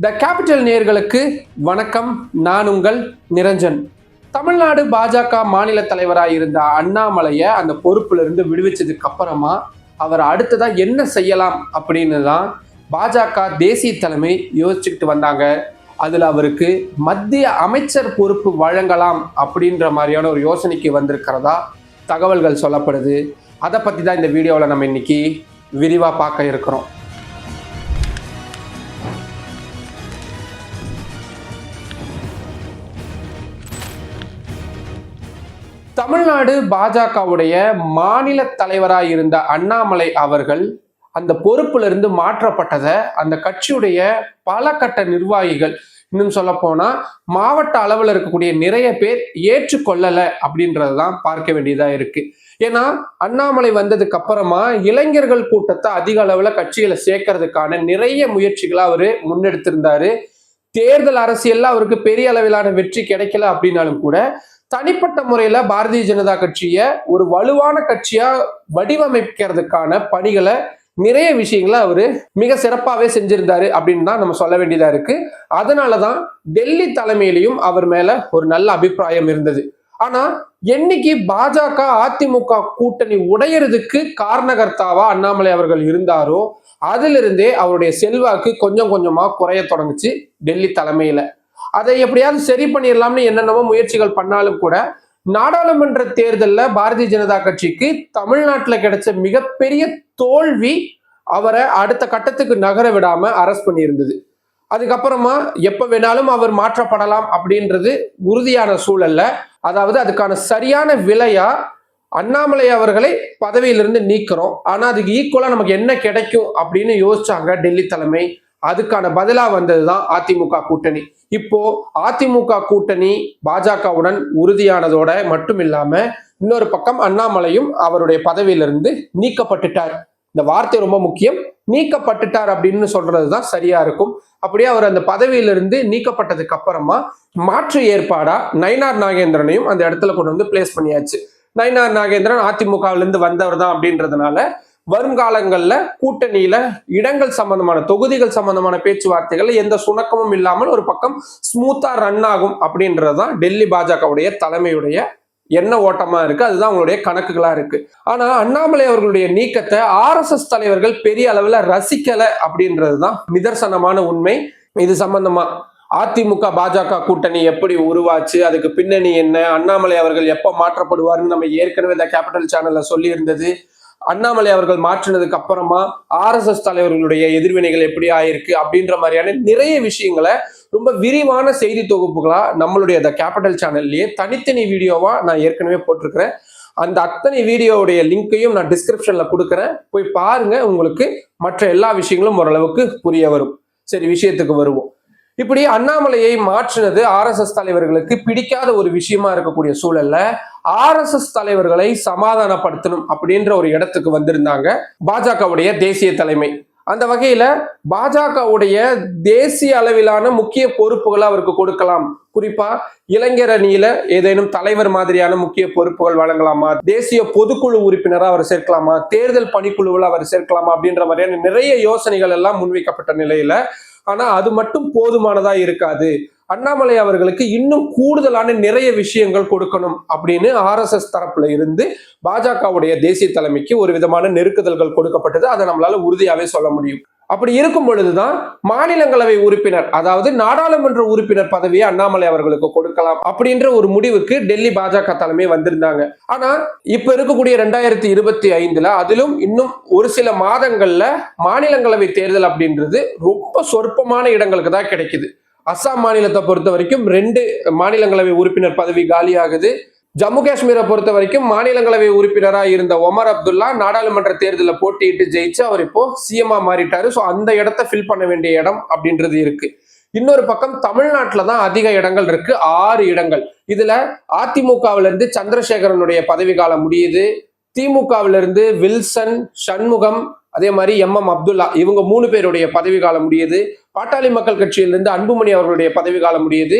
The capital நேயர்களுக்கு வணக்கம். நான் உங்கள் நிரஞ்சன். தமிழ்நாடு பாஜக மாநில தலைவராக இருந்த அண்ணாமலையை அந்த பொறுப்புல இருந்து விடுவிச்சதுக்கு அப்புறமா அவர் அடுத்ததா என்ன செய்யலாம் அப்படின்னு தான் பாஜக தேசிய தலைமை யோசிச்சுக்கிட்டு வந்தாங்க. அதுல அவருக்கு மத்திய அமைச்சர் பொறுப்பு வழங்கலாம் அப்படின்ற மாதிரியான ஒரு யோசனைக்கு வந்திருக்கிறதா தகவல்கள் சொல்லப்படுது. அதை பத்தி தான் இந்த வீடியோவில் நம்ம இன்னைக்கு விரிவா பார்க்க இருக்கிறோம். தமிழ்நாடு பாஜகவுடைய மாநில தலைவராக இருந்த அண்ணாமலை அவர்கள் அந்த பொறுப்புல இருந்து மாற்றப்பட்டதை அந்த கட்சியுடைய பல கட்ட நிர்வாகிகள், இன்னும் சொல்ல போனா மாவட்ட அளவில் இருக்கக்கூடிய நிறைய பேர் ஏற்றுக்கொள்ளலை அப்படின்றதான் பார்க்க வேண்டியதா இருக்கு. ஏன்னா அண்ணாமலை வந்ததுக்கு அப்புறமா இளைஞர்கள் கூட்டத்தை அதிக அளவுல கட்சிகளை சேர்க்கறதுக்கான நிறைய முயற்சிகளை அவரு முன்னெடுத்திருந்தாரு. தேர்தல் அரசியல்ல அவருக்கு பெரிய அளவிலான வெற்றி கிடைக்கல அப்படின்னாலும் கூட தனிப்பட்ட முறையில பாரதிய ஜனதா கட்சியை ஒரு வலுவான கட்சியா வடிவமைக்கிறதுக்கான பணிகளை நிறைய விஷயங்களை அவரு மிக சிறப்பாகவே செஞ்சிருந்தாரு அப்படின்னு தான் நம்ம சொல்ல வேண்டியதா இருக்கு. அதனாலதான் டெல்லி தலைமையிலையும் அவர் மேல ஒரு நல்ல அபிப்பிராயம் இருந்தது. ஆனா என்னைக்கு பாஜக அதிமுக கூட்டணி உடையறதுக்கு காரணகர்த்தாவா அண்ணாமலை அவர்கள் இருந்தாரோ அதிலிருந்தே அவருடைய செல்வாக்கு கொஞ்சம் கொஞ்சமா குறைய தொடங்குச்சு டெல்லி தலைமையில. அதை எப்படியாவது சரி பண்ணிடலாம்னு என்னென்னமோ முயற்சிகள் பண்ணாலும் கூட நாடாளுமன்ற தேர்தலில் பாரதிய ஜனதா கட்சிக்கு தமிழ்நாட்டில் கிடைச்ச மிகப்பெரிய தோல்வி அவரை அடுத்த கட்டத்துக்கு நகர விடாம அரெஸ்ட் பண்ணியிருந்தது. அதுக்கப்புறமா எப்ப வேணாலும் அவர் மாற்றப்படலாம் அப்படின்றது உறுதியான சூழல்ல, அதாவது அதுக்கான சரியான விலையா அண்ணாமலை அவர்களை பதவியிலிருந்து நீக்கிறோம், ஆனா அதுக்கு ஈக்குவலா நமக்கு என்ன கிடைக்கும் அப்படின்னு யோசிச்சாங்க டெல்லி தலைமை. அதுக்கான பதிலா வந்ததுதான் அதிமுக கூட்டணி. இப்போ அதிமுக கூட்டணி பாஜகவுடன் உறுதியானதோட மட்டும் இல்லாம இன்னொரு பக்கம் அண்ணாமலையும் அவருடைய பதவியிலிருந்து நீக்கப்பட்டுட்டார். இந்த வார்த்தை ரொம்ப முக்கியம், நீக்கப்பட்டுட்டார் அப்படின்னு சொல்றதுதான் சரியா இருக்கும். அப்படியே அவர் அந்த பதவியிலிருந்து நீக்கப்பட்டதுக்கு அப்புறமா மாற்று ஏற்பாடா நயினார் நாகேந்திரனையும் அந்த இடத்துல கொண்டு வந்து பிளேஸ் பண்ணியாச்சு. நயினார் நாகேந்திரன் அதிமுகவிலிருந்து வந்தவர் தான் அப்படின்றதுனால வருங்காலங்கள்ல கூட்டணியில இடங்கள் சம்பந்தமான தொகுதிகள் சம்பந்தமான பேச்சுவார்த்தைகள் எந்த சுணக்கமும் இல்லாமல் ஒரு பக்கம் ஸ்மூத்தா ரன் ஆகும் அப்படின்றதுதான் டெல்லி பாஜகவுடைய தலைமையுடைய என்ன ஓட்டமா இருக்கு, அதுதான் அவங்களுடைய கணக்குகளா இருக்கு. ஆனா அண்ணாமலை அவர்களுடைய நீக்கத்தை RSS தலைவர்கள் பெரிய அளவுல ரசிக்கல அப்படின்றதுதான் நிதர்சனமான உண்மை. இது சம்பந்தமா அதிமுக பாஜக கூட்டணி எப்படி உருவாச்சு, அதுக்கு பின்னணி என்ன, அண்ணாமலை அவர்கள் எப்ப மாற்றப்படுவாருன்னு நம்ம ஏற்கனவே இந்த கேபிட்டல் சேனல்ல சொல்லி இருந்தது. அண்ணாமலை அவர்கள் மாற்றினதுக்கு அப்புறமா RSS தலைவர்களுடைய எதிர்வினைகள் எப்படி ஆயிருக்கு அப்படின்ற மாதிரியான நிறைய விஷயங்களை ரொம்ப விரிவான செய்தி தொகுப்புகளா நம்மளுடைய த கேபிட்டல் சேனல்லையே தனித்தனி வீடியோவா நான் ஏற்கனவே போட்டிருக்கிறேன். அந்த அத்தனை வீடியோவுடைய லிங்கையும் நான் டிஸ்கிரிப்ஷன்ல கொடுக்குறேன், போய் பாருங்க. உங்களுக்கு மற்ற எல்லா விஷயங்களும் ஓரளவுக்கு புரிய வரும். சரி, விஷயத்துக்கு வருவோம். இப்படி அண்ணாமலையை மாற்றினது RSS தலைவர்களுக்கு பிடிக்காத ஒரு விஷயமா இருக்கக்கூடிய சூழல்ல RSS தலைவர்களை சமாதானப்படுத்தணும் அப்படின்ற ஒரு இடத்துக்கு வந்திருந்தாங்க பாஜகவுடைய தேசிய தலைமை. அந்த வகையில பாஜகவுடைய தேசிய அளவிலான முக்கிய பொறுப்புகளை அவருக்கு கொடுக்கலாம். குறிப்பா இளைஞர் அணியில ஏதேனும் தலைவர் மாதிரியான முக்கிய பொறுப்புகள் வழங்கலாமா, தேசிய பொதுக்குழு உறுப்பினரா அவர் சேர்க்கலாமா, தேர்தல் பணிக்குழுவில் அவர் சேர்க்கலாமா அப்படின்ற மாதிரியான நிறைய யோசனைகள் எல்லாம் முன்வைக்கப்பட்ட நிலையில, ஆனா அது மட்டும் போதுமானதா இருக்காது, அண்ணாமலை அவர்களுக்கு இன்னும் கூடுதலான நிறைய விஷயங்கள் கொடுக்கணும் அப்படின்னு RSS தரப்புல இருந்து பாஜகவுடைய தேசிய தலைமைக்கு ஒரு விதமான நெருக்குதல்கள் கொடுக்கப்பட்டது. அதை நம்மளால உறுதியாவே சொல்ல முடியும். அப்படி இருக்கும் பொழுதுதான் மாநிலங்களவை உறுப்பினர், அதாவது நாடாளுமன்ற உறுப்பினர் பதவியை அண்ணாமலை அவர்களுக்கு கொடுக்கலாம் அப்படின்ற ஒரு முடிவுக்கு டெல்லி பாஜக தலைமை வந்திருந்தாங்க. ஆனா இப்ப இருக்கக்கூடிய 2025 அதிலும் இன்னும் ஒரு சில மாதங்கள்ல மாநிலங்களவை தேர்தல் அப்படின்றது ரொம்ப சொற்பமான இடங்களுக்கு தான் கிடைக்குது. அஸ்ஸாம் மாநிலத்தை பொறுத்த வரைக்கும் 2 மாநிலங்களவை உறுப்பினர் பதவி காலியாகுது. ஜம்மு காஷ்மீரை பொறுத்த வரைக்கும் மாநிலங்களவை உறுப்பினராக இருந்த ஒமர் அப்துல்லா நாடாளுமன்ற தேர்தலில் போட்டியிட்டு ஜெயிச்சு அவர் இப்போ சிஎம்ஆ மாறிட்டாரு. ஸோ அந்த இடத்த ஃபில் பண்ண வேண்டிய இடம் அப்படின்றது இருக்கு. இன்னொரு பக்கம் தமிழ்நாட்டில் தான் அதிக இடங்கள் இருக்கு, 6 இடங்கள். இதுல அதிமுகவிலிருந்து சந்திரசேகரனுடைய பதவி காலம் முடியுது, திமுகவிலிருந்து வில்சன், சண்முகம், அதே மாதிரி MM அப்துல்லா, இவங்க 3 பேருடைய பதவி காலம் முடியுது. பாட்டாளி மக்கள் கட்சியிலிருந்து அன்புமணி அவர்களுடைய பதவி காலம் முடியுது.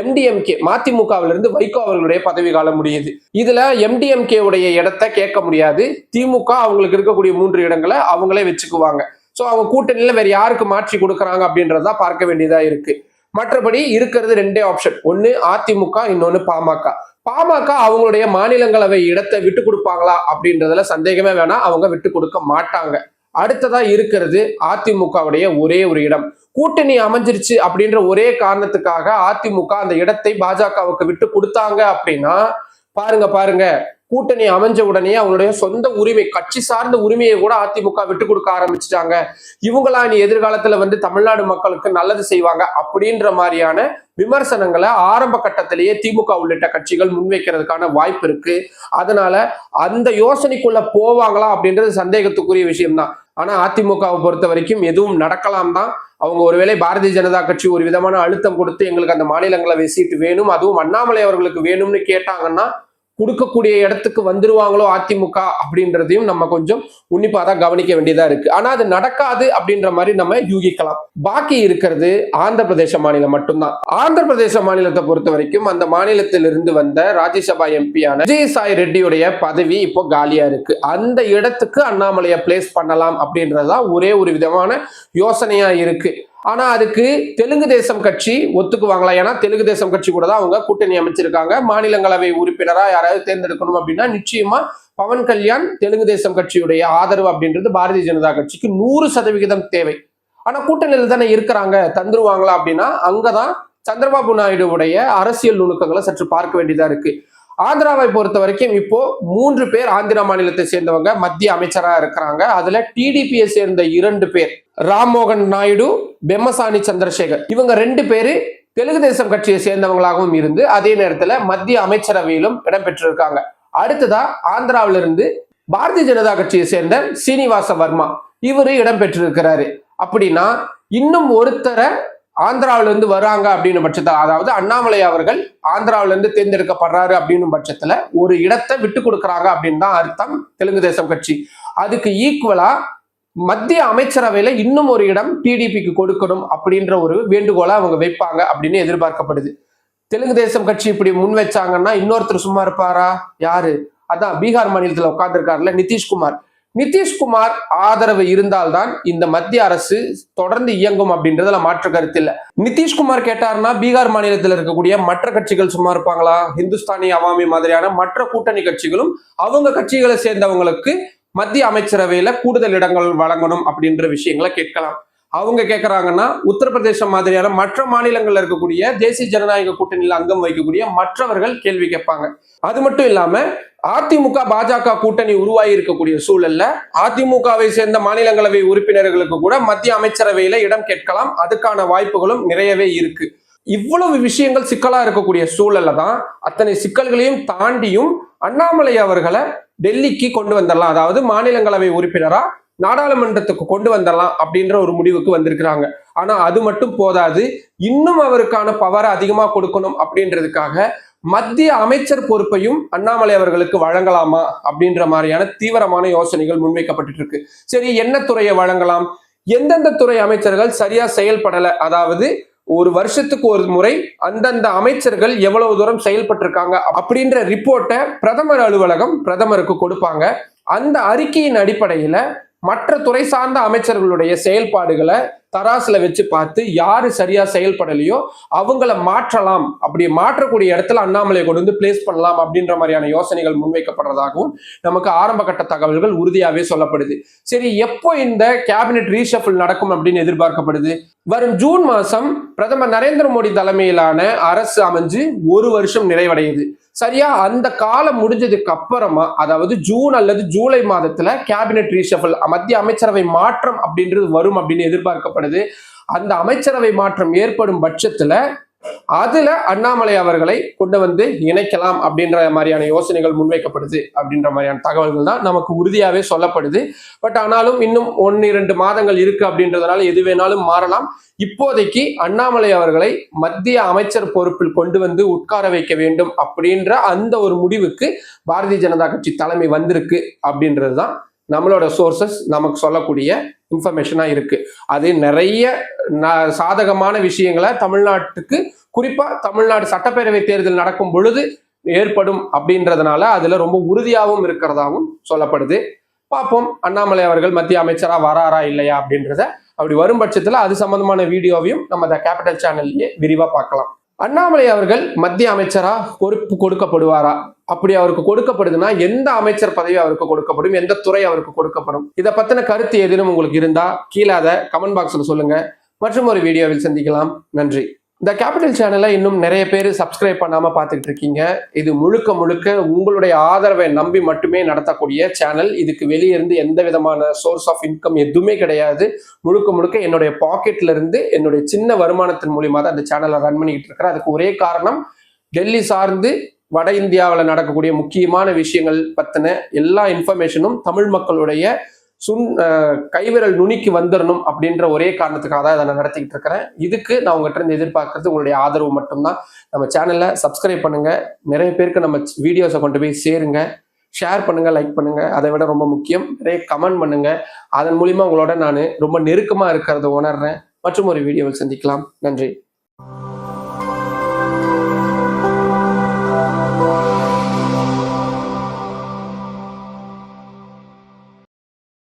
MDMK மதிமுகவிலிருந்து வைகோ அவர்களுடைய பதவி காலம் முடியுது. இதுல MDMK உடைய இடத்தை கேட்க முடியாது. திமுக அவங்களுக்கு இருக்கக்கூடிய 3 இடங்களை அவங்களே வச்சுக்குவாங்க. ஸோ அவங்க கூட்டணியில வேற யாருக்கு மாற்றி கொடுக்குறாங்க அப்படின்றத பார்க்க வேண்டியதா இருக்கு. மற்றபடி இருக்கிறது ரெண்டே ஆப்ஷன், ஒன்னு அதிமுக, இன்னொன்னு பாமக. பாமக அவங்களுடைய மாநிலங்களவை இடத்தை விட்டு கொடுப்பாங்களா அப்படின்றதுல சந்தேகமே வேணாம், அவங்க விட்டு கொடுக்க மாட்டாங்க. அடுத்ததா இருக்கிறது அதிமுகவுடைய ஒரே ஒரு இடம். கூட்டணி அமைஞ்சிருச்சு அப்படின்ற ஒரே காரணத்துக்காக அதிமுக அந்த இடத்தை பாஜகவுக்கு விட்டு கொடுத்தாங்க அப்படின்னா பாருங்க கூட்டணி அமைஞ்ச உடனே அவங்களுடைய சொந்த உரிமை, கட்சி சார்ந்த உரிமையை கூட அதிமுக விட்டு கொடுக்க ஆரம்பிச்சுட்டாங்க. இவங்களா இனி எதிர்காலத்துல தமிழ்நாடு மக்களுக்கு நல்லது செய்வாங்க அப்படின்ற மாதிரியான விமர்சனங்களை ஆரம்ப கட்டத்திலேயே திமுக உள்ளிட்ட கட்சிகள் முன்வைக்கிறதுக்கான வாய்ப்பு இருக்கு. அதனால அந்த யோசனைக்குள்ள போவாங்களா அப்படின்றது சந்தேகத்துக்குரிய விஷயம்தான். ஆனா அதிமுகவை பொறுத்த வரைக்கும் எதுவும் நடக்கலாம் தான். அவங்க ஒருவேளை பாரதிய ஜனதா கட்சி ஒரு விதமான அழுத்தம் கொடுத்து எங்களுக்கு அந்த மாநிலங்களவை சீட்டு வேணும், அதுவும் அண்ணாமலை அவர்களுக்கு வேணும்னு கேட்டாங்கன்னா கொடுக்கக்கூடிய இடத்துக்கு வந்துருவாங்களோ அதிமுக அப்படின்றதையும் நம்ம கொஞ்சம் உன்னிப்பா தான் கவனிக்க வேண்டியதா இருக்கு. ஆனா அது நடக்காது அப்படின்ற மாதிரி நம்ம யூகிக்கலாம். பாக்கி இருக்கிறது ஆந்திர பிரதேச மாநிலம் மட்டும்தான். ஆந்திர பிரதேச மாநிலத்தை பொறுத்த வரைக்கும் அந்த மாநிலத்திலிருந்து வந்த ராஜ்யசபா எம்பியான விஜயசாய் ரெட்டியுடைய பதவி இப்போ காலியா இருக்கு. அந்த இடத்துக்கு அண்ணாமலையை பிளேஸ் பண்ணலாம் அப்படின்றதுதான் ஒரே ஒரு விதமான யோசனையா இருக்கு. ஆனா அதுக்கு தெலுங்கு தேசம் கட்சி ஒத்துக்குவாங்களா? ஏன்னா தெலுங்கு தேசம் கட்சி கூட தான் அவங்க கூட்டணி அமைச்சிருக்காங்க. மாநிலங்களவை உறுப்பினரா யாராவது தேர்ந்தெடுக்கணும் அப்படின்னா நிச்சயமா பவன் கல்யாண் தெலுங்கு தேசம் கட்சியுடைய ஆதரவு அப்படின்றது பாரதிய ஜனதா கட்சிக்கு 100% தேவை. ஆனா கூட்டணியில் தானே இருக்கிறாங்க, தந்துருவாங்களா அப்படின்னா அங்கதான் சந்திரபாபு நாயுடுவுடைய அரசியல் நுணுக்கங்களை சற்று பார்க்க வேண்டியதா இருக்கு. ஆந்திராவை பொறுத்த வரைக்கும் இப்போ 3 பேர் ஆந்திரா மாநிலத்தை சேர்ந்தவங்க மத்திய அமைச்சரா இருக்கிறாங்க. அதுல டிடிபியை சேர்ந்த 2 பேர், ராம்மோகன் நாயுடு, பெம்மசானி சந்திரசேகர், இவங்க 2 பேரு தெலுங்கு தேசம் கட்சியை சேர்ந்தவங்களாகவும் இருந்து அதே நேரத்துல மத்திய அமைச்சரவையிலும் இடம்பெற்றிருக்காங்க. அடுத்ததா ஆந்திராவிலிருந்து பாரதிய ஜனதா கட்சியை சேர்ந்த சீனிவாச வர்மா, இவரு இடம்பெற்றிருக்கிறாரு. அப்படின்னா இன்னும் ஒருத்தரை ஆந்திராவிலிருந்து வராங்க அப்படின்னு பட்சத்தில், அதாவது அண்ணாமலை அவர்கள் ஆந்திராவிலிருந்து தேர்ந்தெடுக்கப்படுறாரு அப்படின்னு பட்சத்துல ஒரு இடத்தை விட்டு கொடுக்குறாங்க அப்படின்னு தான் அர்த்தம் தெலுங்கு தேசம் கட்சி. அதுக்கு ஈக்குவலா மத்திய அமைச்சரவையில இன்னும் ஒரு இடம் டிடிபிக்கு கொடுக்கணும் அப்படின்ற ஒரு வேண்டுகோளை அவங்க வைப்பாங்க அப்படின்னு எதிர்பார்க்கப்படுது. தெலுங்கு தேசம் கட்சி இப்படி முன் வச்சாங்கன்னா இன்னொருத்தர் சும்மா இருப்பாரா? யாரு? அதான் பீகார் மாநிலத்தில் உட்கார்ந்துருக்காருல நிதிஷ்குமார். நிதிஷ்குமார் ஆதரவு இருந்தால்தான் இந்த மத்திய அரசு தொடர்ந்து இயங்கும் அப்படின்றதுல மாற்று கருத்து இல்லை. நிதிஷ்குமார் கேட்டார்னா பீகார் மாநிலத்தில் இருக்கக்கூடிய மற்ற கட்சிகள் சும்மா இருப்பாங்களா? ஹிந்துஸ்தானி அவாமி மாதிரியான மற்ற கூட்டணி கட்சிகளும் அவங்க கட்சிகளை சேர்ந்தவங்களுக்கு மத்திய அமைச்சரவையில கூடுதல் இடங்கள் வழங்கணும் அப்படின்ற விஷயங்களை கேட்கலாம். அவங்க கேட்கறாங்கன்னா உத்தரப்பிரதேசம் மாதிரியான மற்ற மாநிலங்கள்ல இருக்கக்கூடிய தேசிய ஜனநாயக கூட்டணியில் அங்கம் வைக்கக்கூடிய மற்றவர்கள் கேள்வி கேட்பாங்க. அது மட்டும் இல்லாம அதிமுக பாஜக கூட்டணி உருவாகி இருக்கக்கூடிய சூழல்ல அதிமுகவை சேர்ந்த மாநிலங்களவை உறுப்பினர்களுக்கு கூட மத்திய அமைச்சரவையில இடம் கேட்கலாம். அதுக்கான வாய்ப்புகளும் நிறையவே இருக்கு. இவ்வளவு விஷயங்கள் சிக்கலா இருக்கக்கூடிய சூழல்ல தான் அத்தனை சிக்கல்களையும் தாண்டியும் அண்ணாமலை அவர்களை டெல்லிக்கு கொண்டு வந்துடலாம், அதாவது மாநிலங்களவை உறுப்பினரா நாடாளுமன்றத்துக்கு கொண்டு வந்துடலாம் அப்படின்ற ஒரு முடிவுக்கு வந்திருக்கிறாங்க. ஆனா அது மட்டும் போதாது, இன்னும் அவருக்கான பவரை அதிகமா கொடுக்கணும் அப்படின்றதுக்காக மத்திய அமைச்சர் பொறுப்பையும் அண்ணாமலை அவர்களுக்கு வழங்கலாமா அப்படின்ற மாதிரியான தீவிரமான யோசனைகள் முன்வைக்கப்பட்டு இருக்கு. சரி, என்ன துறையை வழங்கலாம்? எந்தெந்த துறை அமைச்சர்கள் சரியா செயல்படல, அதாவது ஒரு வருஷத்துக்கு ஒரு முறை அந்தந்த அமைச்சர்கள் எவ்வளவு தூரம் செயல்பட்டிருக்காங்க அப்படின்ற ரிப்போர்ட்டை பிரதமர் அலுவலகம் பிரதமருக்கு கொடுப்பாங்க. அந்த அறிக்கையின் அடிப்படையில மற்ற துறை சார்ந்த அமைச்சர்களுடைய செயல்பாடுகளை தராசுல வச்சு பார்த்து யாரு சரியா செயல்படலையோ அவங்கள மாற்றலாம். அப்படி மாற்றக்கூடிய இடத்துல அண்ணாமலை கொண்டு வந்து பிளேஸ் பண்ணலாம் அப்படின்ற மாதிரியான யோசனைகள் முன்வைக்கப்படுறதாகவும் நமக்கு ஆரம்ப கட்ட தகவல்கள் உறுதியாவே சொல்லப்படுது. சரி, எப்போ இந்த கேபினெட் ரீஷஃபிள் நடக்கும் அப்படின்னு எதிர்பார்க்கப்படுது? வரும் ஜூன் மாசம் பிரதமர் நரேந்திர மோடி தலைமையிலான அரசு அமைஞ்சு 1 வருஷம் நிறைவடையுது. சரியா அந்த காலம் முடிஞ்சதுக்கு அப்புறமா, அதாவது ஜூன் அல்லது ஜூலை மாதத்துல கேபினெட் ரீஷஃபிள், மத்திய அமைச்சரவை மாற்றம் அப்படின்றது வரும் அப்படின்னு எதிர்பார்க்கப்படுது. அந்த அமைச்சரவை மாற்றம் ஏற்படும் பட்சத்துல அதுல அண்ணாமலை அவர்களை கொண்டு வந்து இணைக்கலாம் அப்படின்ற மாதிரியான யோசனைகள் முன்வைக்கப்படுது அப்படின்ற மாதிரியான தகவல்கள் தான் நமக்கு உறுதியாவே சொல்லப்படுது. பட் ஆனாலும் இன்னும் 1-2 மாதங்கள் இருக்கு அப்படின்றதுனால எது வேணாலும் மாறலாம். இப்போதைக்கு அண்ணாமலை அவர்களை மத்திய அமைச்சர் பொறுப்பில் கொண்டு வந்து உட்கார வைக்க வேண்டும் அப்படின்ற அந்த ஒரு முடிவுக்கு பாரதிய ஜனதா கட்சி தலைமை வந்திருக்கு அப்படின்றதுதான் நம்மளோட சோர்சஸ் நமக்கு சொல்லக்கூடிய இன்ஃபர்மேஷனா இருக்கு. அது நிறைய சாதகமான விஷயங்களை தமிழ்நாட்டுக்கு, குறிப்பா தமிழ்நாடு சட்டப்பேரவை தேர்தல் நடக்கும் பொழுது ஏற்படும் அப்படின்றதுனால அதுல ரொம்ப உறுதியாகவும் இருக்கிறதாகவும் சொல்லப்படுது. பார்ப்போம் அண்ணாமலை அவர்கள் மத்திய அமைச்சரா வராரா இல்லையா அப்படின்றத. அப்படி வரும் பட்சத்துல அது சம்பந்தமான வீடியோவையும் நம்ம த கேபிட்டல் சேனல்லையே விரிவா பார்க்கலாம். அண்ணாமலை அவர்கள் மத்திய அமைச்சரா பொறுப்பு கொடுக்கப்படுவாரா? அப்படி அவருக்கு கொடுக்கப்படுதுன்னா எந்த அமைச்சர் பதவி அவருக்கு கொடுக்கப்படும், எந்த துறை அவருக்கு கொடுக்கப்படும்? இதை பத்தின கருத்து ஏதேனும் உங்களுக்கு இருந்தா கீழே அதை கமெண்ட் பாக்ஸ்ல சொல்லுங்க. மற்றும் ஒரு வீடியோவில் சந்திக்கலாம். நன்றி. இந்த கேபிட்டல் சேனலை இன்னும் நிறைய பேர் சப்ஸ்கிரைப் பண்ணாம பார்த்துட்டு இருக்கீங்க. இது முழுக்க முழுக்க உங்களுடைய ஆதரவை நம்பி மட்டுமே நடத்தக்கூடிய சேனல். இதுக்கு வெளியே இருந்து எந்த விதமான சோர்ஸ் ஆஃப் இன்கம் எதுவுமே கிடையாது. முழுக்க முழுக்க என்னுடைய பாக்கெட்ல இருந்து என்னுடைய சின்ன வருமானத்தின் மூலியமா தான் இந்த சேனலை ரன் பண்ணிக்கிட்டு இருக்கிறேன். அதுக்கு ஒரே காரணம், டெல்லி சார்ந்து வட இந்தியாவில் நடக்கக்கூடிய முக்கியமான விஷயங்கள் பத்தின எல்லா இன்ஃபர்மேஷனும் தமிழ் மக்களுடைய கைவிரல் நுனிக்கு வந்துடணும் அப்படின்ற ஒரே காரணத்துக்காக தான் இதை நான் நடத்திக்கிட்டு இருக்கிறேன். இதுக்கு நான் உங்ககிட்ட இருந்து எதிர்பார்க்கறது உங்களுடைய ஆதரவு மட்டும்தான். நம்ம சேனலை சப்ஸ்கிரைப் பண்ணுங்க, நிறைய பேருக்கு நம்ம வீடியோஸை கொண்டு போய் சேருங்க, ஷேர் பண்ணுங்க, லைக் பண்ணுங்க. அதை விட ரொம்ப முக்கியம், நிறைய கமெண்ட் பண்ணுங்க. அதன் மூலியமா உங்களோட நான் ரொம்ப நெருக்கமா இருக்கிறத உணர்றேன். மற்றும் ஒரு வீடியோவில் சந்திக்கலாம். நன்றி.